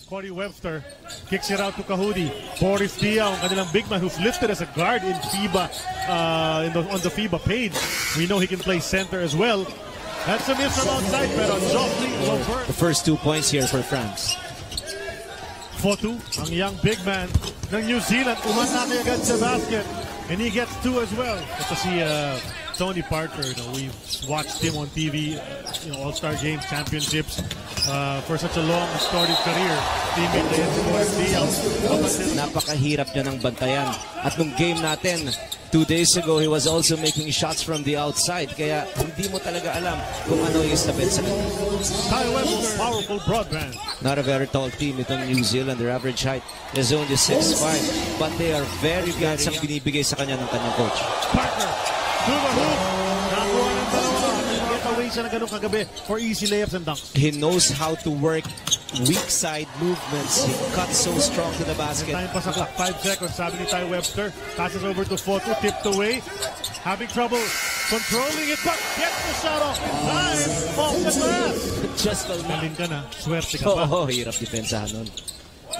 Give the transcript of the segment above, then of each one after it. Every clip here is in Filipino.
Corey Webster kicks it out to Kahudi. Boris Diaw, ang kanilang big man who's listed as a guard in FIBA, on the FIBA page. We know he can play center as well. That's a miss from outside, pero Joffrey Lovern. The first 2 points here for France. Fotu, ang young big man ng New Zealand, umanaki agad sa basket. And he gets 2 as well. Ito si Tony Parker, we've watched him on TV, All-Star Games, championships, for such a long, storied career. Teammate na yan si Boris Diaw. Napakahirap niya ng bantayan. At nung game natin, 2 days ago, he was also making shots from the outside. Kaya hindi mo talaga alam kung ano yung stability sa kanya. Ty Webster, powerful broadband. Not a very tall team itong New Zealand. Their average height is only 6'5". But they are very good sa binibigay sa kanya ng kanyang coach. Parker, to the hoop. Nakuha ng dalawa. Get away siya na ganun kagabi for easy layups and dunks. He knows how to work weak side movements. He cuts so strong to the basket. Time pa sa clock. 5 seconds. Sabi ni Ty Webster. Passes over to Fotu. Tipped away. Having trouble controlling it, but gets the shot off in time. Off the glass. Just a Galing ka na. Swerte ka pa. Oo, hirap depensahan nun.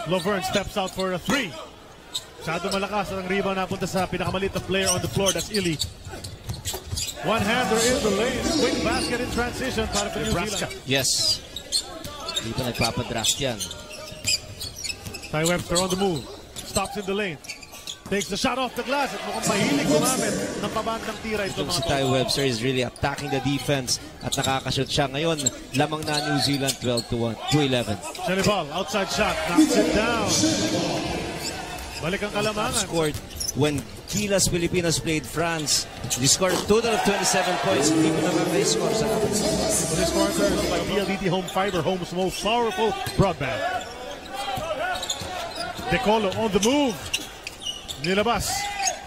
Lovern steps out for a 3. Masyado malakas ang rebound napunta sa pinakamaliit na player on the floor. That's Ili. One-hander in the lane. Quick basket in transition para sa New Zealand. Yes. Hindi pa nagpapadraft yan. Ty Webster on the move. Stops in the lane. Takes the shot off the glass at mukhang mahilig gumamit ng pabandang tira ito. Si Ty Webster is really attacking the defense at nakakashoot siya. Ngayon, lamang na New Zealand 12-11. Shelly-Ball, outside shot. Knocks it down. Balik ang kalamangan. Scored when Gilas Pilipinas played France. They scored a total of 27 points. Hindi mo nakaka-score sa laban. So this quarter is by DLDT Home Fiber, home's most powerful broadband. Decolo on the move. Nilabas.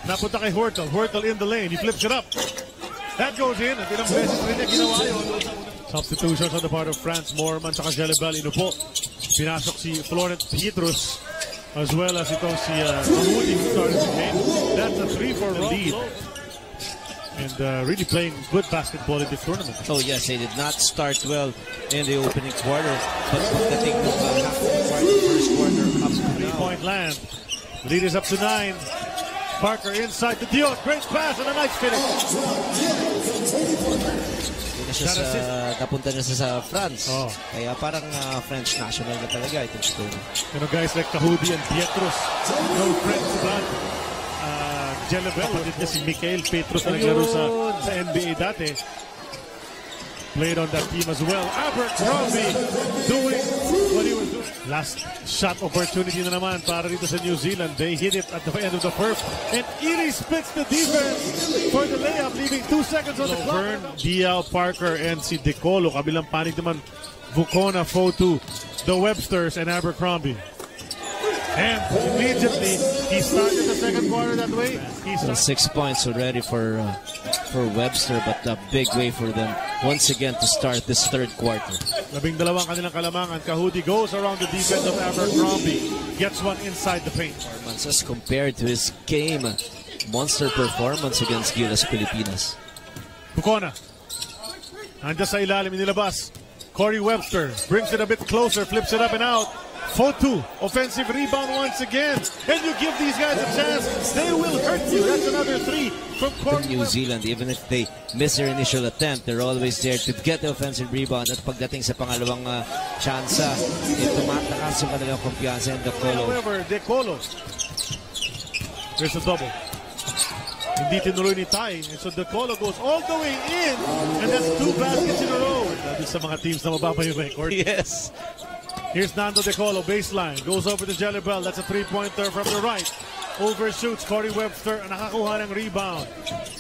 Napunta kay Hortel. Hortel in the lane. He flips it up. That goes in. At ilang beses rin niya ginawa yun. Substitutions on the part of France. Moorman sa Jelebel. Inupo. Pinasok si Florent Pietrus. As well as itong si Kahudi who started the game. That's a 3-4 lead. And really playing good basketball in this tournament. Oh yes, they did not start well in the opening quarter. But pagdating ng half quarter, first quarter, up to 3-point land. Lead is up to 9. Parker inside the Diaw. Great pass and a nice finish. Napunta na siya sa France. Oh. Kaya parang French national na talaga itong story. Guys like Kahudi and Pietrus. No friends but Jelebel. Kapatid niya si Mikael Pietrus na naglaro sa NBA dati. Played on that team as well. Abercrombie doing what he was doing. Last shot opportunity na naman para dito sa New Zealand. They hit it at the end of the first. And Ili splits the defense for the layup, leaving 2 seconds on the clock. Lovern, Diaw, Parker, and si Decolo. Kabilang panig naman Vucona, Fotu, the Websters, and Abercrombie. And immediately, he started the second quarter that way. 6 points already for Webster, but a big way for them once again to start this third quarter. 12 kanilang kalamangan. Kahudi goes around the defense of Abercrombie. Gets one inside the paint. As compared to his game, monster performance against Gilas Pilipinas. Vucona. Andiyan sa ilalim, inilabas. Corey Webster brings it a bit closer, flips it up and out. Fotu, offensive rebound once again. And you give these guys a chance, they will hurt you. That's another 3 from Corey New Zealand. Even if they miss their initial attempt, they're always there to get the offensive rebound. At pagdating sa pangalawang tsansa, tumatakas yung kanilang kumpiyansa and Decolo. However, Decolo, there's a double. Hindi tinuloy ni Ty. And so Decolo goes all the way in. And that's 2 baskets in a row. That is sa mga teams na mababa yung record. Yes. Here's Nando Decolo, baseline. Goes over to Jelebel. That's a 3-pointer from the right. Overshoots Corey Webster. Nakakuha ng rebound.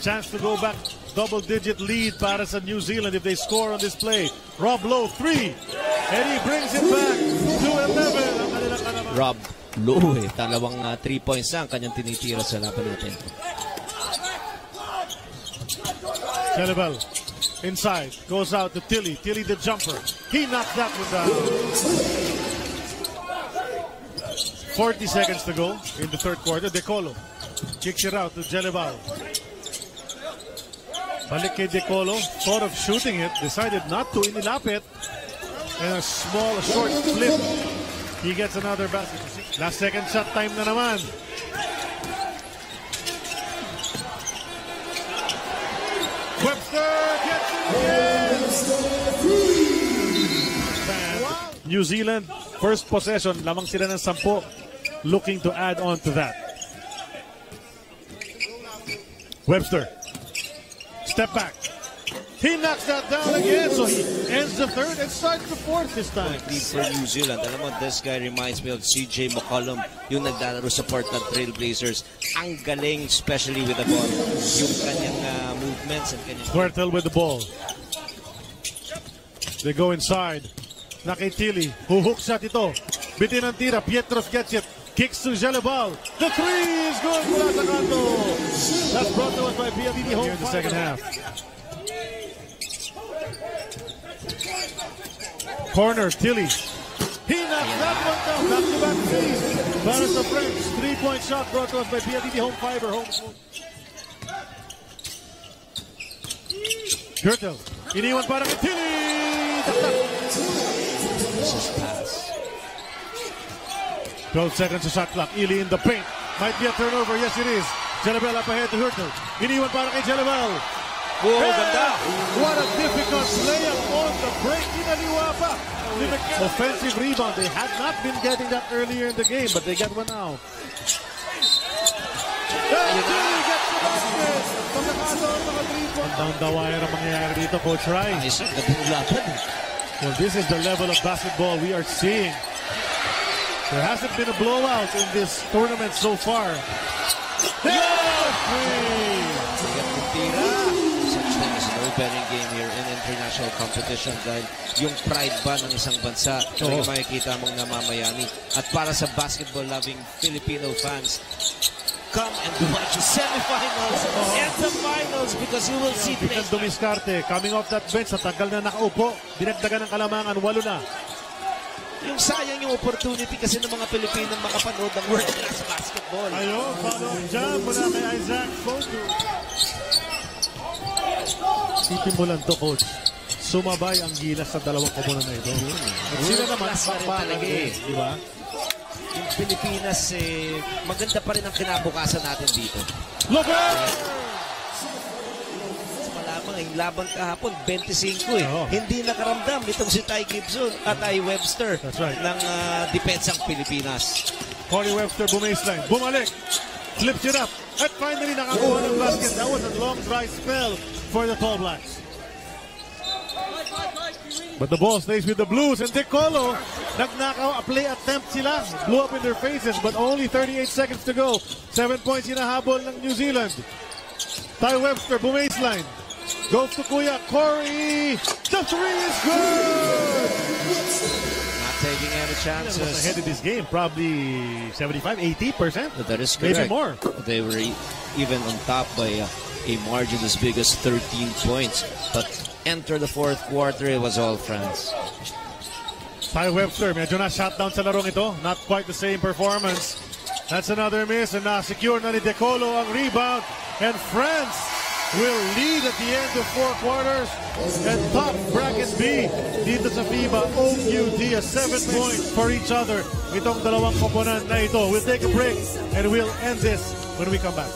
Chance to go back. Double-digit lead para sa New Zealand if they score on this play. Rob Lowe, 3. And he brings it back to 11. Rob Lowe, talawang 3 points na ang kanyang tinitira sa laban natin. Jelebel. Inside, goes out to Tilly. Tilly the jumper. He knocks that one down. 40 seconds to go in the third quarter. Decolo kicks it out to Jelebel. Balik kay Decolo. Thought of shooting it. Decided not to. Inilapit. And a short flip. He gets another basket. Last second shot time na naman. Webster gets it again. New Zealand, first possession, lamang sila ng 10. Looking to add on to that. Webster, step back. He knocks that down again, so he ends the third and starts the fourth this time. Lead for New Zealand. Alam mo, this guy reminds me of CJ McCollum, yung naglalaro sa Portland Trail Blazers. Ang galing, especially with the ball. Yung kanyang movements and kanyang... Huertel with the ball. They go inside. Nakitili, who hooks shot ito. Bitin ang tira, Pietros gets it. Kicks to Gelabal. The three is good mula sa kanto. That's brought to us by PLDT Home in the second half. Corner, Tilly. He knocks that one down. Back-to-back threes. Para sa French. Three-point shot brought to us by PLDT Home Fiber. Huertel. Iniwan para kay Tilly. This is pass. 12 seconds to shot clock. Ely in the paint. Might be a turnover. Yes, it is. Gelabal up ahead to Huertel. Iniwan para kay Gelabal. Oh, ganda. What a difficult layup on the break. Inaliwa pa. Offensive rebound. They had not been getting that earlier in the game, but they get one now. Down the wire ang mangyayari dito, Coach Rai. Well, this is the level of basketball we are seeing. There hasn't been a blowout in this tournament so far. Such thing as an opening game here in international competition dahil yung pride ba ng isang bansa yung makikita mong namamayani. At para sa basketball-loving Filipino fans, come and watch the semifinals and the finals because you will see Pitan Dumiscarte coming off that bench sa tagal na nakaupo. Dinagdagan ng kalamangan, 8 na. yung sayang yung opportunity kasi ng mga Pilipinong makapanood ng world-class basketball. Ayun, follow-up jump mula kay Isaac Fotu. Isipin mo lang to, Coach. Sumabay ang gilas sa dalawang koponan na ito. At sila naman, talaga eh. Di ba? Yung Pilipinas, maganda pa rin ang kinabukasan natin dito. Look out! Malamang, yung laban kahapon, 25 eh. Hindi nakaramdam itong si Ty Gibson at Ty Webster ng depensang Pilipinas. Corey Webster bumaseline, bumalik, flips it up, at finally nakakuha ng basket. That was a long dry spell for the Tall Blacks. But the ball stays with the Blues, and Decolo, nagnakaw, a play attempt sila, blew up in their faces, but only 38 seconds to go. 7 points hinahabol ng New Zealand. Ty Webster, bumaseline, goes to Kuya, Corey, the three is good! Not taking any chances. Was ahead of this game, probably 75, 80%. That is correct. Maybe more. They were even on top by a margin as big as 13 points, but enter the fourth quarter, it was all France. Ty Webster, medyo na-shot down sa larong ito. Not quite the same performance. That's another miss, and na-secure na ni Decolo ang rebound. And France will lead at the end of 4 quarters. And top bracket B dito sa FIBA OQT, a 7 points for each other. Itong dalawang koponan na ito. We'll take a break, and we'll end this when we come back.